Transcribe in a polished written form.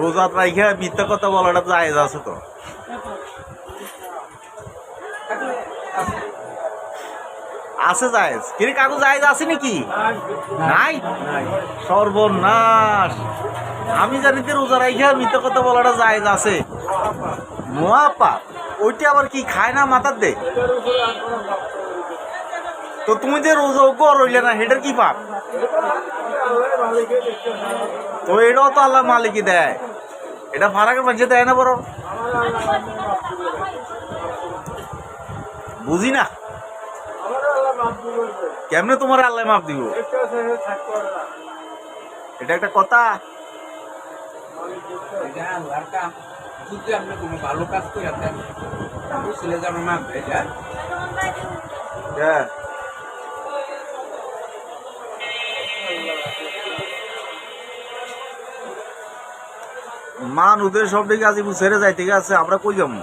রোজা রাইখা মিথ্যা কথা বলাটা জায়েজ আছে তো? আছে জায়েজ? কিন্তু কাকু জায়েজ আছে নাকি? নাই, সর্বনাশ। আমি জানি যে রোজা রাইখা মিথ্যা কথা বলাটা জায়েজ আছে। মহাপাপ। ওইটা আবার কি খায় না মাথার দে? তো তুমি যে রোজা কর রইলে না, সেটার কি পাপ? তো এটাও তো আল্লাহ মালিকই দেয়, এটা ফারাকের মাঝে দেয় না? বড় বুঝি না কেমনে তোমার আল্লাহ মাপ দিব? এটা একটা কথা? ভালো কাজ করে ছেলে যেন মাপ দেয়। হ্যাঁ, মান ওদের সব দিকে আছে, ছেড়ে যায়, ঠিক আছে, আমরা কই যাবো?